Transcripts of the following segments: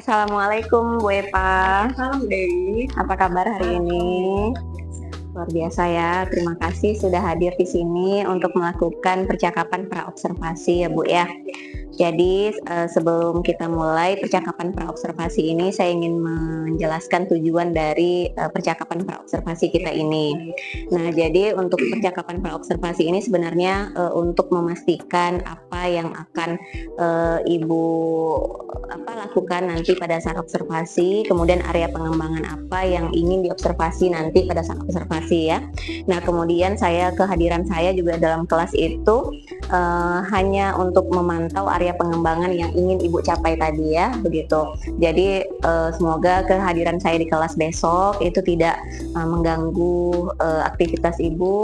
Assalamualaikum Bu Epa. Halo Dewi. Apa kabar hari ini? Luar biasa ya. Terima kasih sudah hadir di sini untuk melakukan percakapan praobservasi ya Bu ya. Jadi sebelum kita mulai percakapan praobservasi ini, saya ingin menjelaskan tujuan dari percakapan praobservasi kita ini. Nah, jadi untuk percakapan praobservasi ini sebenarnya untuk memastikan apa yang akan Ibu lakukan nanti pada saat observasi, kemudian area pengembangan apa yang ingin diobservasi nanti pada saat observasi ya. Nah, kemudian kehadiran saya juga dalam kelas itu hanya untuk memantau area pengembangan yang ingin Ibu capai tadi ya, begitu. Jadi semoga kehadiran saya di kelas besok itu tidak mengganggu aktivitas Ibu,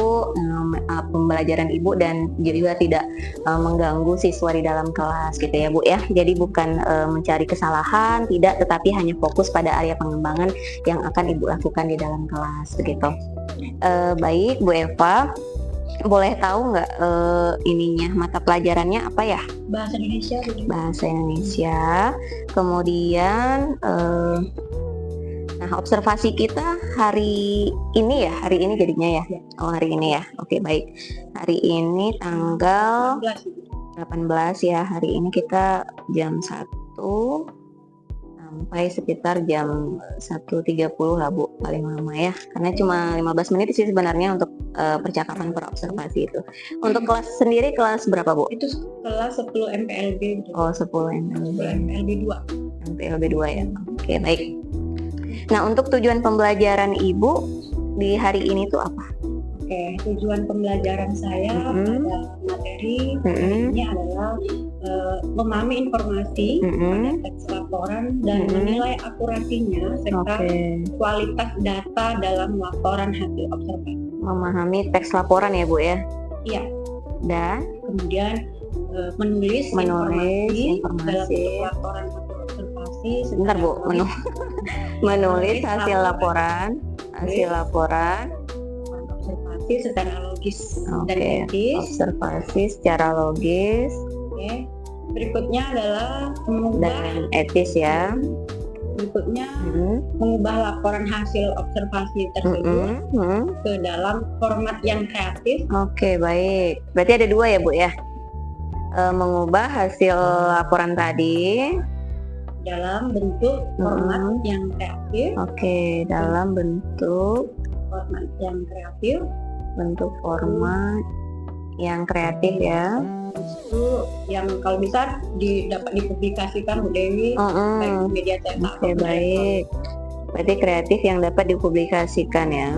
pembelajaran Ibu, dan juga tidak mengganggu siswa di dalam kelas gitu ya Bu ya. Jadi bukan mencari kesalahan, tidak, tetapi hanya fokus pada area pengembangan yang akan Ibu lakukan di dalam kelas begitu. Baik Bu Eva, boleh tahu nggak mata pelajarannya apa ya? Bahasa Indonesia. Bahasa Indonesia. Kemudian observasi kita hari ini jadinya ya. Oh, hari ini ya. Oke, baik. Hari ini tanggal 18 ya. Hari ini kita jam 1 sampai sekitar jam 1.30 lah Bu, paling lama ya, karena cuma 15 menit sih sebenarnya untuk percakapan perobservasi itu. Untuk kelas sendiri kelas berapa Bu? Itu kelas 10 MPLB. Oh, 10 MPLB. MPLB 2. MPLB 2 ya. Oke, baik. Nah, untuk tujuan pembelajaran Ibu di hari ini tuh apa? Oke, tujuan pembelajaran saya pada materi ini adalah memahami informasi pada teks laporan dan menilai akurasinya serta kualitas data dalam laporan hasil observasi. Memahami teks laporan ya Bu ya? Iya. Dan kemudian menulis informasi dalam laporan hasil observasi. Sebentar Bu, menulis hasil laporan observasi secara logis dan etis. Observasi secara logis. Oke. Berikutnya adalah dan etis ya. Berikutnya mengubah laporan hasil observasi tersebut ke dalam format yang kreatif. Oke, baik. Berarti ada 2 ya Bu ya. Mengubah hasil laporan tadi dalam bentuk format yang kreatif. Oke, dalam bentuk format yang kreatif. Bentuk format yang kreatif ya. Itu yang kalau bisa dapat dipublikasikan Bu Dewi baik di media cetak. Oke, baik. Berarti kreatif yang dapat dipublikasikan ya.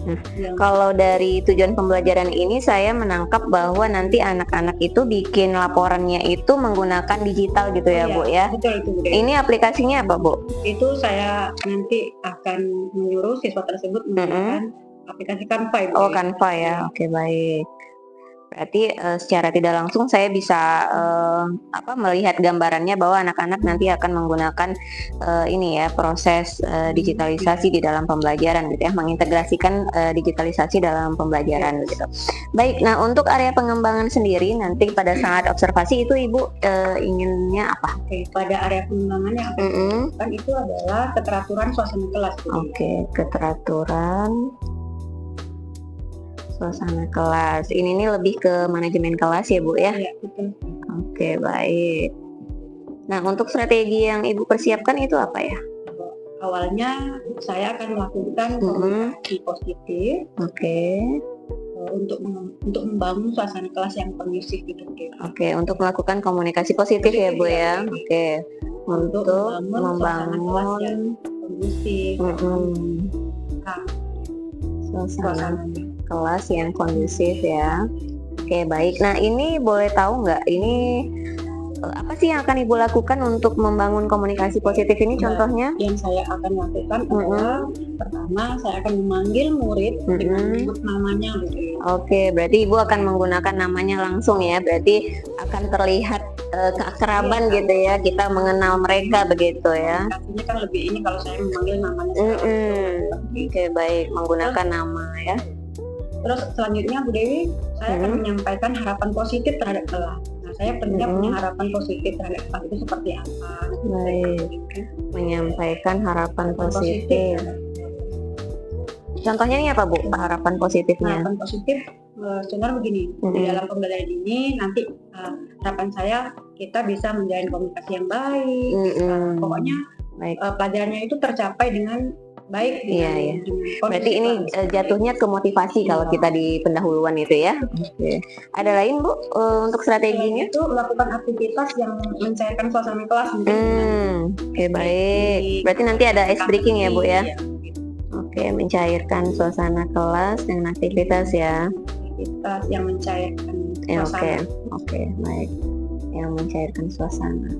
Nah, kalau dari tujuan pembelajaran ini saya menangkap bahwa nanti anak-anak itu bikin laporannya itu menggunakan digital gitu ya Bu ya. Betul itu Bu Dewi. Ini aplikasinya apa Bu? Itu saya nanti akan menyuruh siswa tersebut menggunakan aplikasi Canva. Oh, Canva ya. Oke, baik. Berarti secara tidak langsung saya bisa melihat gambarannya bahwa anak-anak nanti akan menggunakan proses digitalisasi di dalam pembelajaran gitu ya, mengintegrasikan digitalisasi dalam pembelajaran gitu. Baik, nah untuk area pengembangan sendiri nanti pada saat observasi itu Ibu inginnya apa? Oke, pada area pengembangannya kan itu adalah keteraturan suasana kelas. Oke, keteraturan suasana kelas. Ini lebih ke manajemen kelas ya Bu ya? Iya, betul. Oke, baik. Nah, untuk strategi yang Ibu persiapkan itu apa ya? Awalnya saya akan melakukan komunikasi positif. Oke. Untuk membangun suasana kelas yang kondusif gitu. Oke, untuk melakukan komunikasi positif ya Bu ya? Oke. Untuk membangun kelas yang kondusif. Suasana kelas yang kondusif ya. Oke, baik. Nah, ini boleh tahu nggak ini apa sih yang akan Ibu lakukan untuk membangun komunikasi positif ini? Contohnya yang saya akan lakukan adalah pertama saya akan memanggil murid dengan menyebut namanya gitu. Oke, berarti Ibu akan menggunakan namanya langsung ya. Berarti akan terlihat keakraban gitu ya, kita mengenal mereka begitu ya. Artinya kan lebih ini kalau saya memanggil namanya. Oke, baik, menggunakan nama ya. Terus selanjutnya Bu Dewi, saya akan menyampaikan harapan positif terhadap kelas. Nah, saya punya harapan positif terhadap kelas itu seperti apa. Baik, menyampaikan harapan positif. Contohnya ini apa Bu, harapan positifnya? Harapan positif sebenarnya begini, di dalam pembelajaran ini nanti harapan saya kita bisa menjalin komunikasi yang baik, pokoknya pelajarannya itu tercapai dengan baik. Iya. Berarti ini jatuhnya ke motivasi kalau kita di pendahuluan itu ya. Oke. Ada lain Bu untuk strateginya? Itu melakukan aktivitas yang mencairkan suasana kelas. Oke, baik. Berarti nanti ada ice breaking ya Bu ya? Oke, mencairkan suasana kelas dengan aktivitas ya. Aktivitas yang mencairkan suasana. Oke, baik. Yang mencairkan suasana.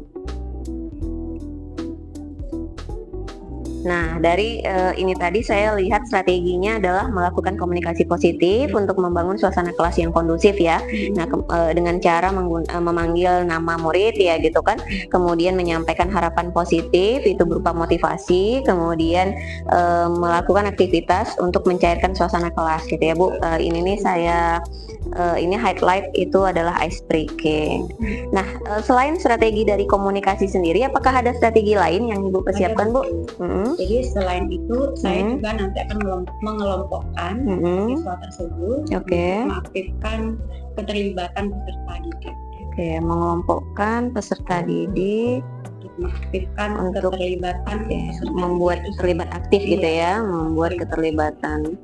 Nah, dari ini tadi saya lihat strateginya adalah melakukan komunikasi positif untuk membangun suasana kelas yang kondusif ya. Nah, dengan cara memanggil nama murid ya gitu kan. Kemudian menyampaikan harapan positif itu berupa motivasi, kemudian melakukan aktivitas untuk mencairkan suasana kelas gitu ya Bu. Ini nih saya ini highlight itu adalah ice breaking. Nah, selain strategi dari komunikasi sendiri, apakah ada strategi lain yang Ibu persiapkan Bu? Jadi selain itu saya juga nanti akan mengelompokkan siswa tersebut, mengaktifkan keterlibatan peserta didik. Oke, mengelompokkan peserta didik, mengaktifkan untuk keterlibatan, membuat terlibat aktif gitu ya, membuat keterlibatan.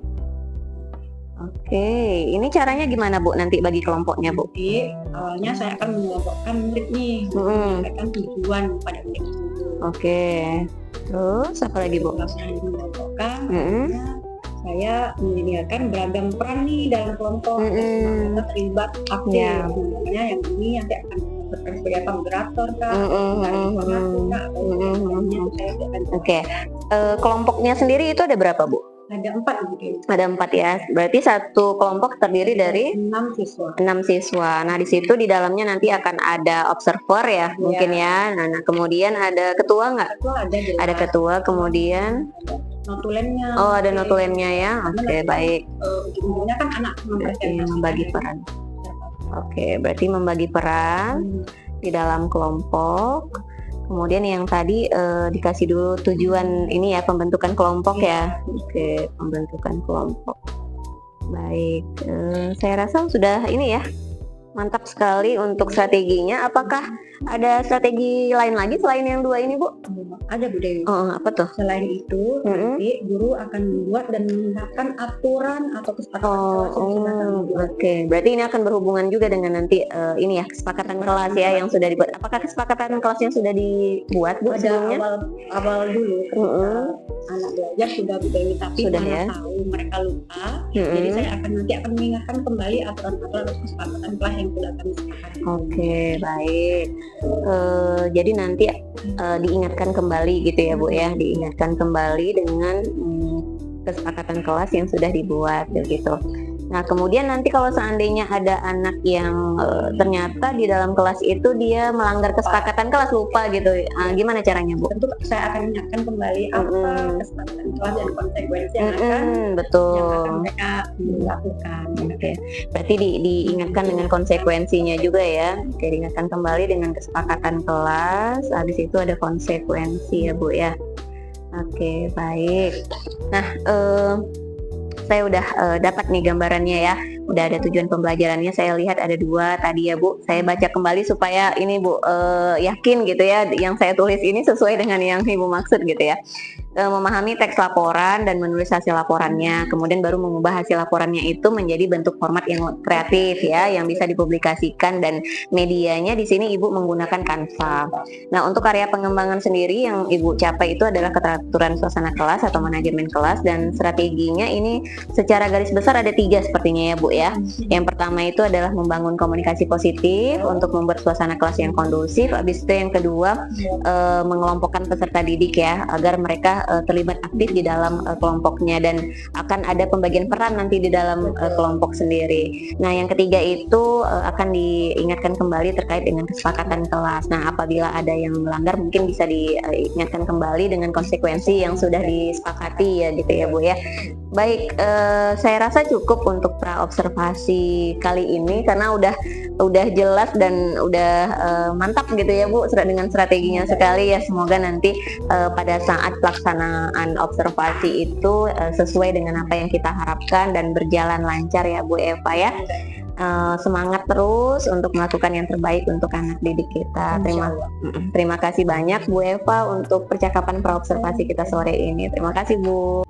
Oke, ini caranya gimana Bu nanti bagi kelompoknya Bu? Jadi awalnya saya akan mengelompokkan murid nih, menyampaikan tujuan pada murid tersebut. Oke. Terus apa lagi Bu? Mengelompokkan, saya menyediakan beragam peran nih dalam kelompok, kita terlibat aktif. Namanya yang ini nanti akan berperan sebagai moderator kah, Oke. Kelompoknya sendiri itu ada berapa Bu? Ada 4 mungkin. Ada 4 ya. Berarti satu kelompok terdiri dari 6 siswa. 6 siswa. Nah, di situ di dalamnya nanti akan ada observer ya, mungkin ya. Nah, kemudian ada ketua nggak? Ada ketua, kemudian notulennya. Oh, ada notulennya ya. Oke, baik. Ujung-ujungnya kan anak membagi peran. Oke, berarti membagi peran di dalam kelompok. Kemudian yang tadi dikasih dulu tujuan ini ya, pembentukan kelompok ya. Oke, pembentukan kelompok. Baik, saya rasa sudah ini ya, mantap sekali untuk strateginya. Apakah ada strategi lain lagi selain yang 2 ini Bu? Ada Bu Dewi. Apa tuh? Selain itu, nanti guru akan membuat dan mengingatkan aturan atau kesepakatan kelas. Oke, berarti ini akan berhubungan juga dengan nanti ini ya, kesepakatan kelas ya yang sudah dibuat. Apakah kesepakatan kelas yang sudah dibuat Bu sebelumnya? Awal dulu anak belajar sudah Bu Dewi, tapi sudah mana ya? tahu mereka lupa. Jadi saya nanti akan mengingatkan kembali aturan-aturan atau kesepakatan kelas yang sudah kami sepakati. Oke, baik. Jadi nanti diingatkan kembali gitu ya Bu ya, diingatkan kembali dengan kesepakatan kelas yang sudah dibuat gitu. Nah, kemudian nanti kalau seandainya ada anak yang ternyata di dalam kelas itu dia melanggar kesepakatan kelas, lupa gitu, gimana caranya Bu? Tentu saya akan ingatkan kembali apa kesepakatan kelas dan konsekuensi yang akan mereka lakukan. Oke. Berarti diingatkan dengan konsekuensinya juga ya. Oke, diingatkan kembali dengan kesepakatan kelas. Habis itu ada konsekuensi ya Bu ya. Oke, baik. Nah, saya udah dapat nih gambarannya ya, udah ada tujuan pembelajarannya. Saya lihat ada 2 tadi ya Bu. Saya baca kembali supaya ini Bu yakin gitu ya, yang saya tulis ini sesuai dengan yang Ibu maksud gitu ya. Memahami teks laporan dan menulis hasil laporannya, kemudian baru mengubah hasil laporannya itu menjadi bentuk format yang kreatif ya, yang bisa dipublikasikan, dan medianya di sini Ibu menggunakan Canva. Nah, untuk area pengembangan sendiri yang Ibu capai itu adalah keteraturan suasana kelas atau manajemen kelas, dan strateginya ini secara garis besar ada 3 sepertinya ya Bu ya. Yang pertama itu adalah membangun komunikasi positif untuk membuat suasana kelas yang kondusif. Habis itu yang kedua mengelompokkan peserta didik ya, agar mereka terlibat aktif di dalam kelompoknya, dan akan ada pembagian peran nanti di dalam kelompok sendiri. Nah, yang ketiga itu akan diingatkan kembali terkait dengan kesepakatan kelas. Nah, apabila ada yang melanggar mungkin bisa diingatkan kembali dengan konsekuensi yang sudah disepakati ya gitu ya Bu ya. Baik, saya rasa cukup untuk pra observasi kali ini karena udah udah jelas dan udah mantap gitu ya Bu, dengan strateginya sekali ya. Semoga nanti pada saat pelaksanaan observasi itu sesuai dengan apa yang kita harapkan dan berjalan lancar ya Bu Eva ya. Semangat terus untuk melakukan yang terbaik untuk anak didik kita. Terima kasih banyak Bu Eva untuk percakapan praobservasi kita sore ini. Terima kasih Bu.